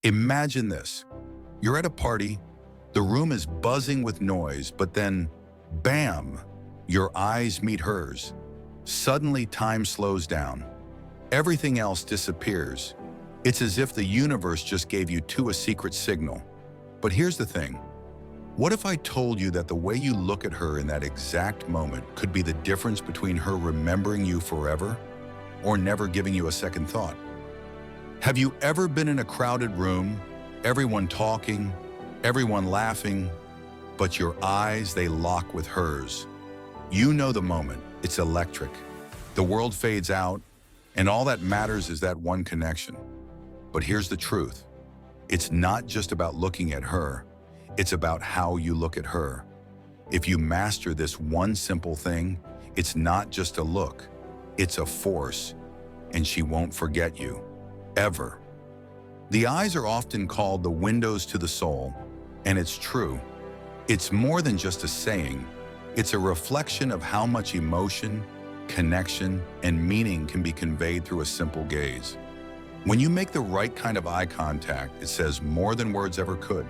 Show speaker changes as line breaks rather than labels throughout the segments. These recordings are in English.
Imagine this. You're at a party, the room is buzzing with noise, but then, bam, your eyes meet hers. Suddenly, time slows down. Everything else disappears. It's as if the universe just gave you a secret signal. But here's the thing. What if I told you that the way you look at her in that exact moment could be the difference between her remembering you forever or never giving you a second thought? Have you ever been in a crowded room, everyone talking, everyone laughing, but your eyes, they lock with hers? You know the moment, it's electric. The world fades out, and all that matters is that one connection. But here's the truth. It's not just about looking at her, it's about how you look at her. If you master this one simple thing, it's not just a look, it's a force, and she won't forget you. Ever. The eyes are often called the windows to the soul, and it's true. It's more than just a saying. It's a reflection of how much emotion, connection, and meaning can be conveyed through a simple gaze. When you make the right kind of eye contact, it says more than words ever could.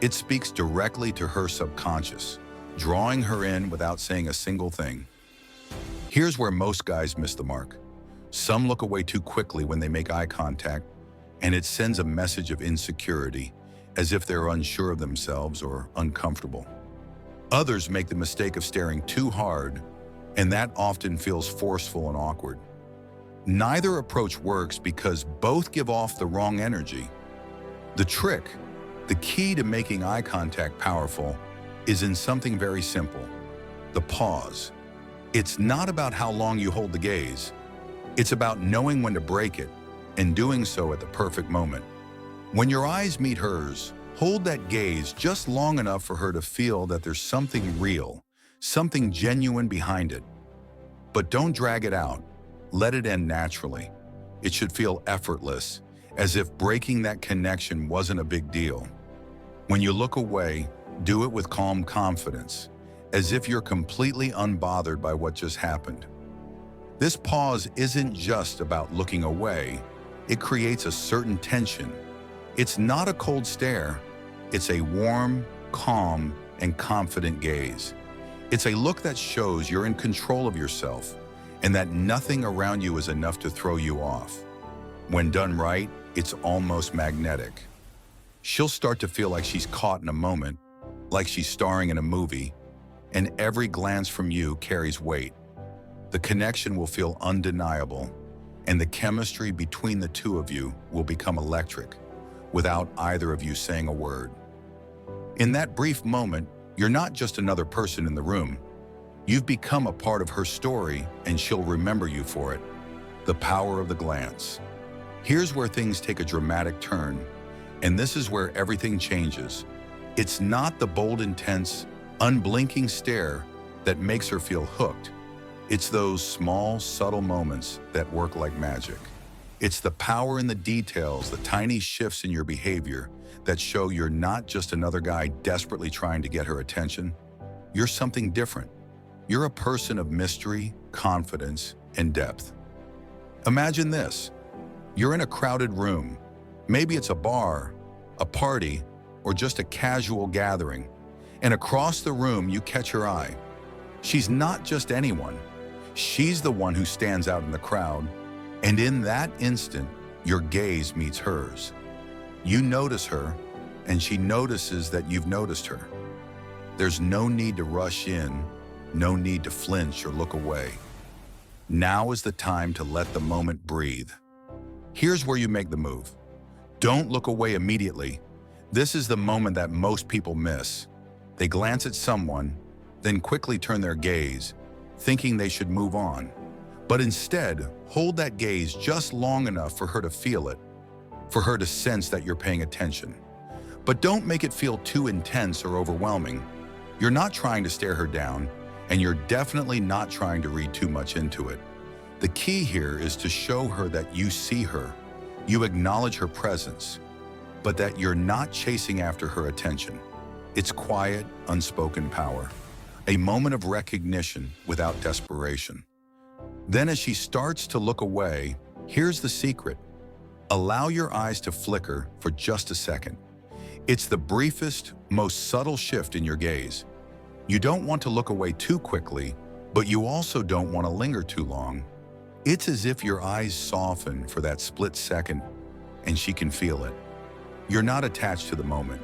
It speaks directly to her subconscious, drawing her in without saying a single thing. Here's where most guys miss the mark. Some look away too quickly when they make eye contact, and it sends a message of insecurity, as if they're unsure of themselves or uncomfortable. Others make the mistake of staring too hard, and that often feels forceful and awkward. Neither approach works because both give off the wrong energy. The key to making eye contact powerful is in something very simple: the pause. It's not about how long you hold the gaze. It's about knowing when to break it and doing so at the perfect moment. When your eyes meet hers, hold that gaze just long enough for her to feel that there's something real, something genuine behind it. But don't drag it out. Let it end naturally. It should feel effortless, as if breaking that connection wasn't a big deal. When you look away, do it with calm confidence, as if you're completely unbothered by what just happened. This pause isn't just about looking away. It creates a certain tension. It's not a cold stare. It's a warm, calm, and confident gaze. It's a look that shows you're in control of yourself and that nothing around you is enough to throw you off. When done right, it's almost magnetic. She'll start to feel like she's caught in a moment, like she's starring in a movie, and every glance from you carries weight. The connection will feel undeniable, and the chemistry between the two of you will become electric, without either of you saying a word. In that brief moment, you're not just another person in the room. You've become a part of her story, and she'll remember you for it. The power of the glance. Here's where things take a dramatic turn, and this is where everything changes. It's not the bold, intense, unblinking stare that makes her feel hooked. It's those small, subtle moments that work like magic. It's the power in the details, the tiny shifts in your behavior that show you're not just another guy desperately trying to get her attention. You're something different. You're a person of mystery, confidence, and depth. Imagine this. You're in a crowded room. Maybe it's a bar, a party, or just a casual gathering. And across the room, you catch her eye. She's not just anyone. She's the one who stands out in the crowd, and in that instant, your gaze meets hers. You notice her, and she notices that you've noticed her. There's no need to rush in, no need to flinch or look away. Now is the time to let the moment breathe. Here's where you make the move. Don't look away immediately. This is the moment that most people miss. They glance at someone, then quickly turn their gaze, thinking they should move on. But instead, hold that gaze just long enough for her to feel it, for her to sense that you're paying attention. But don't make it feel too intense or overwhelming. You're not trying to stare her down, and you're definitely not trying to read too much into it. The key here is to show her that you see her, you acknowledge her presence, but that you're not chasing after her attention. It's quiet, unspoken power. A moment of recognition without desperation. Then as she starts to look away, here's the secret. Allow your eyes to flicker for just a second. It's the briefest, most subtle shift in your gaze. You don't want to look away too quickly, but you also don't want to linger too long. It's as if your eyes soften for that split second, and she can feel it. You're not attached to the moment.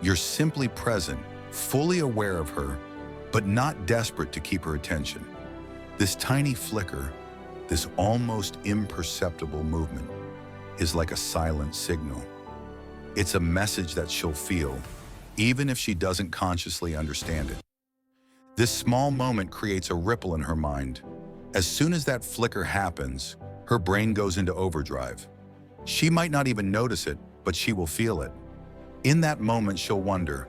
You're simply present, fully aware of her, but not desperate to keep her attention. This tiny flicker, this almost imperceptible movement, is like a silent signal. It's a message that she'll feel, even if she doesn't consciously understand it. This small moment creates a ripple in her mind. As soon as that flicker happens, her brain goes into overdrive. She might not even notice it, but she will feel it. In that moment, she'll wonder,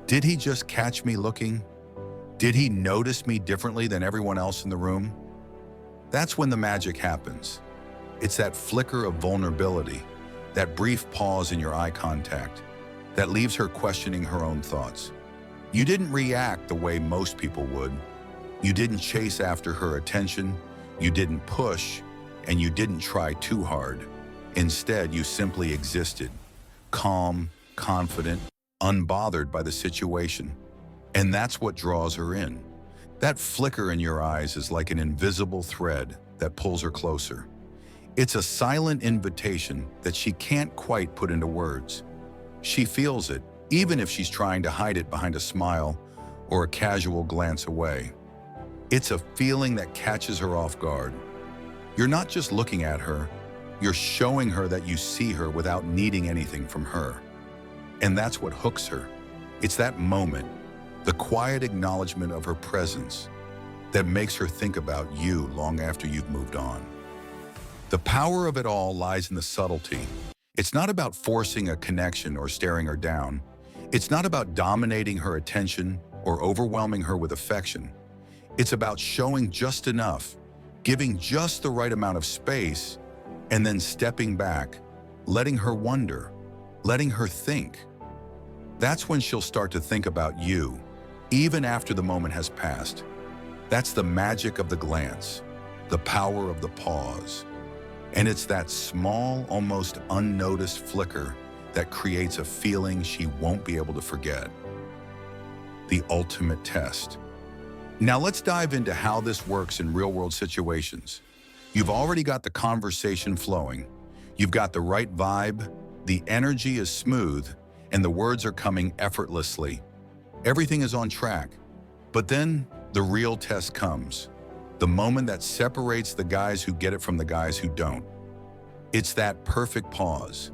did he just catch me looking? Did he notice me differently than everyone else in the room? That's when the magic happens. It's that flicker of vulnerability, that brief pause in your eye contact, that leaves her questioning her own thoughts. You didn't react the way most people would. You didn't chase after her attention, you didn't push, and you didn't try too hard. Instead, you simply existed, calm, confident, unbothered by the situation. And that's what draws her in. That flicker in your eyes is like an invisible thread that pulls her closer. It's a silent invitation that she can't quite put into words. She feels it, even if she's trying to hide it behind a smile or a casual glance away. It's a feeling that catches her off guard. You're not just looking at her, you're showing her that you see her without needing anything from her. And that's what hooks her. It's that moment, the quiet acknowledgement of her presence, that makes her think about you long after you've moved on. The power of it all lies in the subtlety. It's not about forcing a connection or staring her down. It's not about dominating her attention or overwhelming her with affection. It's about showing just enough, giving just the right amount of space, and then stepping back, letting her wonder, letting her think. That's when she'll start to think about you, even after the moment has passed. That's the magic of the glance, the power of the pause. And it's that small, almost unnoticed flicker that creates a feeling she won't be able to forget. The ultimate test. Now let's dive into how this works in real-world situations. You've already got the conversation flowing. You've got the right vibe, the energy is smooth, and the words are coming effortlessly. Everything is on track. But then the real test comes. The moment that separates the guys who get it from the guys who don't. It's that perfect pause.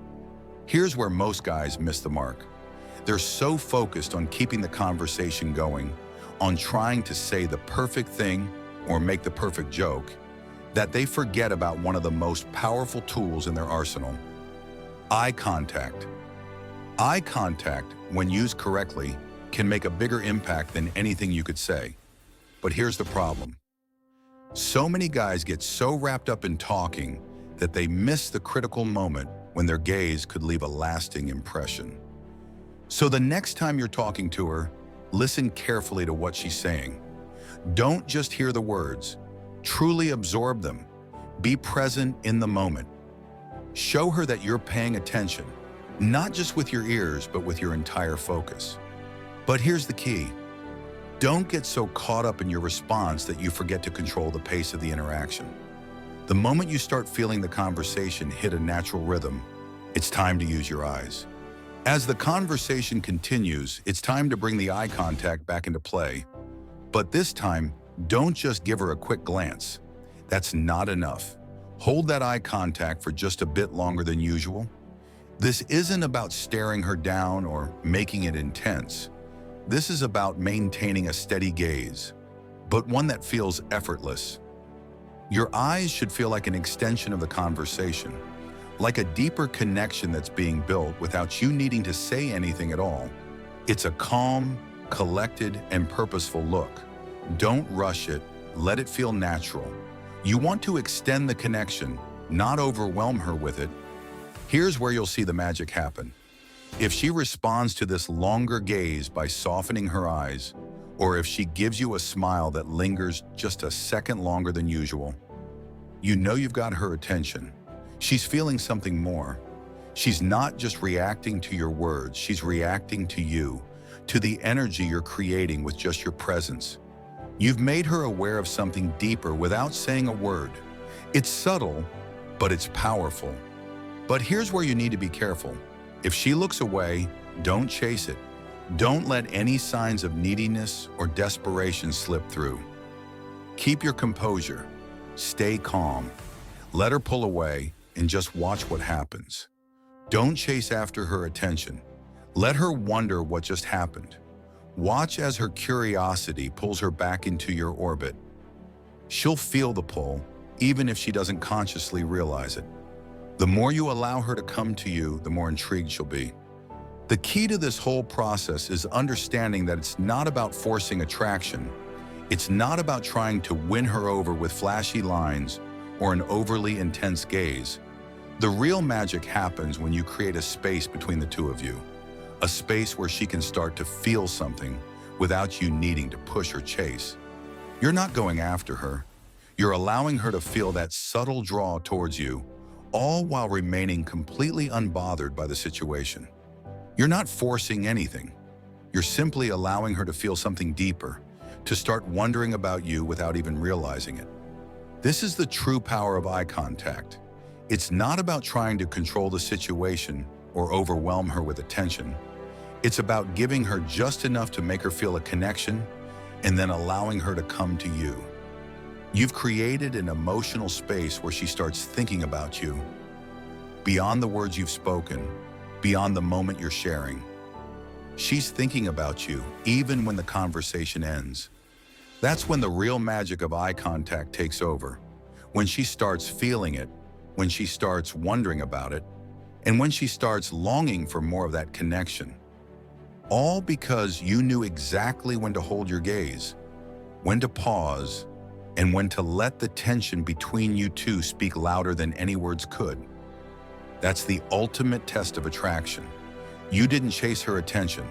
Here's where most guys miss the mark. They're so focused on keeping the conversation going, on trying to say the perfect thing or make the perfect joke, that they forget about one of the most powerful tools in their arsenal: eye contact. Eye contact, when used correctly, can make a bigger impact than anything you could say. But here's the problem. So many guys get so wrapped up in talking that they miss the critical moment when their gaze could leave a lasting impression. So the next time you're talking to her, listen carefully to what she's saying. Don't just hear the words. Truly absorb them. Be present in the moment. Show her that you're paying attention, not just with your ears, but with your entire focus. But here's the key. Don't get so caught up in your response that you forget to control the pace of the interaction. The moment you start feeling the conversation hit a natural rhythm, it's time to use your eyes. As the conversation continues, it's time to bring the eye contact back into play. But this time, don't just give her a quick glance. That's not enough. Hold that eye contact for just a bit longer than usual. This isn't about staring her down or making it intense. This is about maintaining a steady gaze, but one that feels effortless. Your eyes should feel like an extension of the conversation, like a deeper connection that's being built without you needing to say anything at all. It's a calm, collected, and purposeful look. Don't rush it, let it feel natural. You want to extend the connection, not overwhelm her with it. Here's where you'll see the magic happen. If she responds to this longer gaze by softening her eyes, or if she gives you a smile that lingers just a second longer than usual, you know you've got her attention. She's feeling something more. She's not just reacting to your words, she's reacting to you, to the energy you're creating with just your presence. You've made her aware of something deeper without saying a word. It's subtle, but it's powerful. But here's where you need to be careful. If she looks away, don't chase it. Don't let any signs of neediness or desperation slip through. Keep your composure. Stay calm. Let her pull away and just watch what happens. Don't chase after her attention. Let her wonder what just happened. Watch as her curiosity pulls her back into your orbit. She'll feel the pull, even if she doesn't consciously realize it. The more you allow her to come to you, the more intrigued she'll be. The key to this whole process is understanding that it's not about forcing attraction. It's not about trying to win her over with flashy lines or an overly intense gaze. The real magic happens when you create a space between the two of you, a space where she can start to feel something without you needing to push or chase. You're not going after her. You're allowing her to feel that subtle draw towards you, all while remaining completely unbothered by the situation. You're not forcing anything. You're simply allowing her to feel something deeper, to start wondering about you without even realizing it. This is the true power of eye contact. It's not about trying to control the situation or overwhelm her with attention. It's about giving her just enough to make her feel a connection and then allowing her to come to you. You've created an emotional space where she starts thinking about you, beyond the words you've spoken, beyond the moment you're sharing. She's thinking about you even when the conversation ends. That's when the real magic of eye contact takes over, when she starts feeling it, when she starts wondering about it, and when she starts longing for more of that connection. All because you knew exactly when to hold your gaze, when to pause, and when to let the tension between you two speak louder than any words could. That's the ultimate test of attraction. You didn't chase her attention.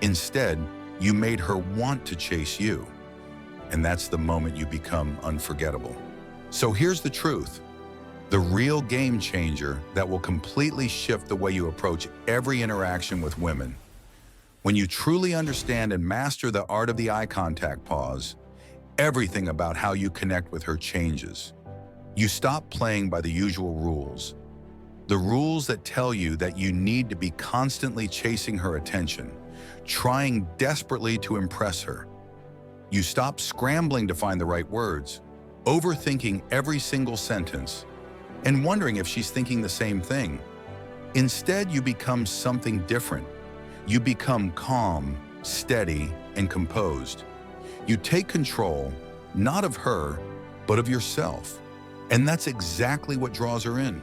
Instead, you made her want to chase you. And that's the moment you become unforgettable. So here's the truth. The real game changer that will completely shift the way you approach every interaction with women. When you truly understand and master the art of the eye contact pause, everything about how you connect with her changes. You stop playing by the usual rules. The rules that tell you that you need to be constantly chasing her attention, trying desperately to impress her. You stop scrambling to find the right words, overthinking every single sentence, and wondering if she's thinking the same thing. Instead, you become something different. You become calm, steady, and composed. You take control, not of her, but of yourself. And that's exactly what draws her in.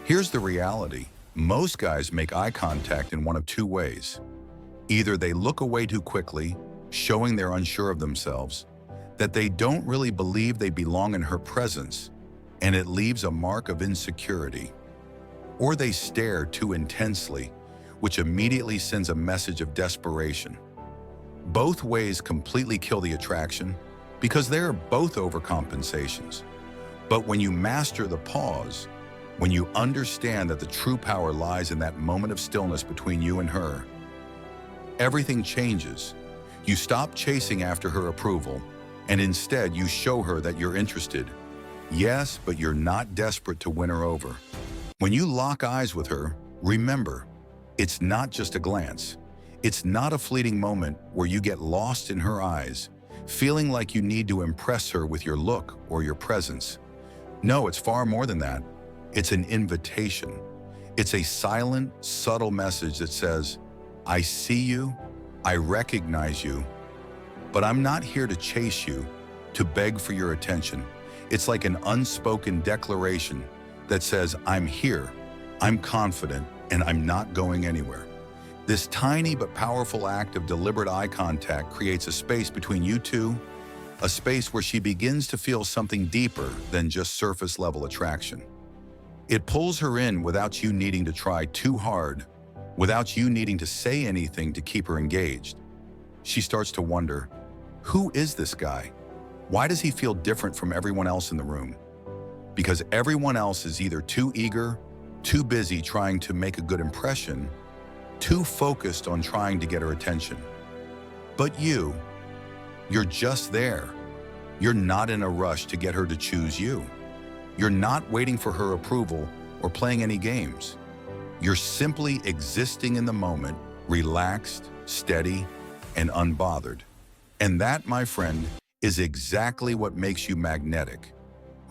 Here's the reality. Most guys make eye contact in one of two ways. Either they look away too quickly, showing they're unsure of themselves, that they don't really believe they belong in her presence, and it leaves a mark of insecurity. Or they stare too intensely, which immediately sends a message of desperation. Both ways completely kill the attraction because they are both overcompensations. But when you master the pause, when you understand that the true power lies in that moment of stillness between you and her, everything changes. You stop chasing after her approval, and instead you show her that you're interested. Yes, but you're not desperate to win her over. When you lock eyes with her, remember, it's not just a glance. It's not a fleeting moment where you get lost in her eyes, feeling like you need to impress her with your look or your presence. No, it's far more than that. It's an invitation. It's a silent, subtle message that says, I see you, I recognize you, but I'm not here to chase you, to beg for your attention. It's like an unspoken declaration that says, I'm here, I'm confident, and I'm not going anywhere. This tiny but powerful act of deliberate eye contact creates a space between you two, a space where she begins to feel something deeper than just surface-level attraction. It pulls her in without you needing to try too hard, without you needing to say anything to keep her engaged. She starts to wonder, who is this guy? Why does he feel different from everyone else in the room? because everyone else is either too eager, too busy trying to make a good impression, too focused on trying to get her attention. But you're just there. You're not in a rush to get her to choose you. You're not waiting for her approval or playing any games. You're simply existing in the moment, relaxed, steady, and unbothered. And that, my friend, is exactly what makes you magnetic.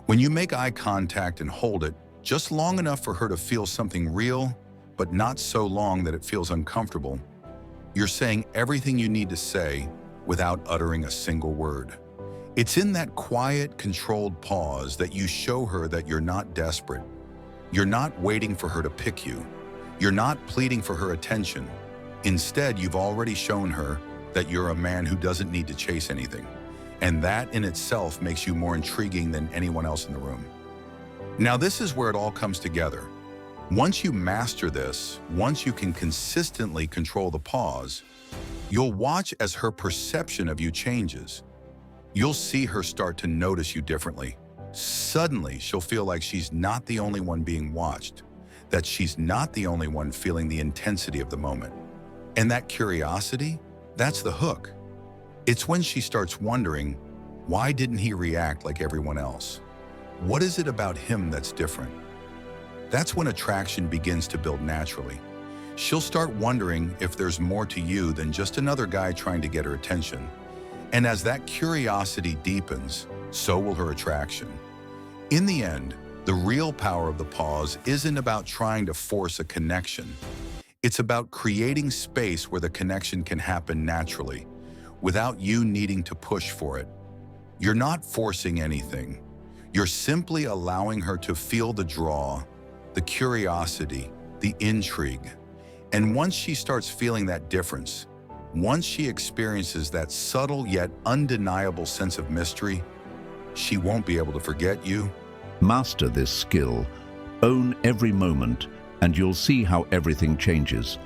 When you make eye contact and hold it just long enough for her to feel something real, but not so long that it feels uncomfortable, you're saying everything you need to say without uttering a single word. It's in that quiet, controlled pause that you show her that you're not desperate. You're not waiting for her to pick you. You're not pleading for her attention. Instead, you've already shown her that you're a man who doesn't need to chase anything. And that in itself makes you more intriguing than anyone else in the room. Now, this is where it all comes together. Once you master this, once you can consistently control the pause, you'll watch as her perception of you changes. You'll see her start to notice you differently. Suddenly, she'll feel like she's not the only one being watched, that she's not the only one feeling the intensity of the moment. And that curiosity, that's the hook. It's when she starts wondering, why didn't he react like everyone else? What is it about him that's different? That's when attraction begins to build naturally. She'll start wondering if there's more to you than just another guy trying to get her attention. And as that curiosity deepens, so will her attraction. In the end, the real power of the pause isn't about trying to force a connection. It's about creating space where the connection can happen naturally, without you needing to push for it. You're not forcing anything. You're simply allowing her to feel the draw, the curiosity, the intrigue. And once she starts feeling that difference, once she experiences that subtle yet undeniable sense of mystery, she won't be able to forget you.
Master this skill, own every moment, and you'll see how everything changes.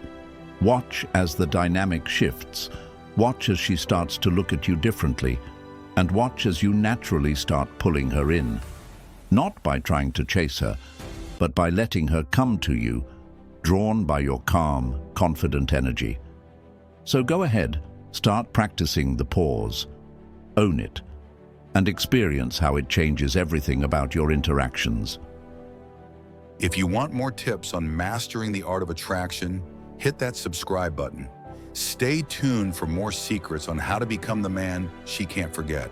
Watch as the dynamic shifts. Watch as she starts to look at you differently, and watch as you naturally start pulling her in. Not by trying to chase her, but by letting her come to you, drawn by your calm, confident energy. So go ahead, start practicing the pause, own it, and experience how it changes everything about your interactions.
If you want more tips on mastering the art of attraction, hit that subscribe button. Stay tuned for more secrets on how to become the man she can't forget.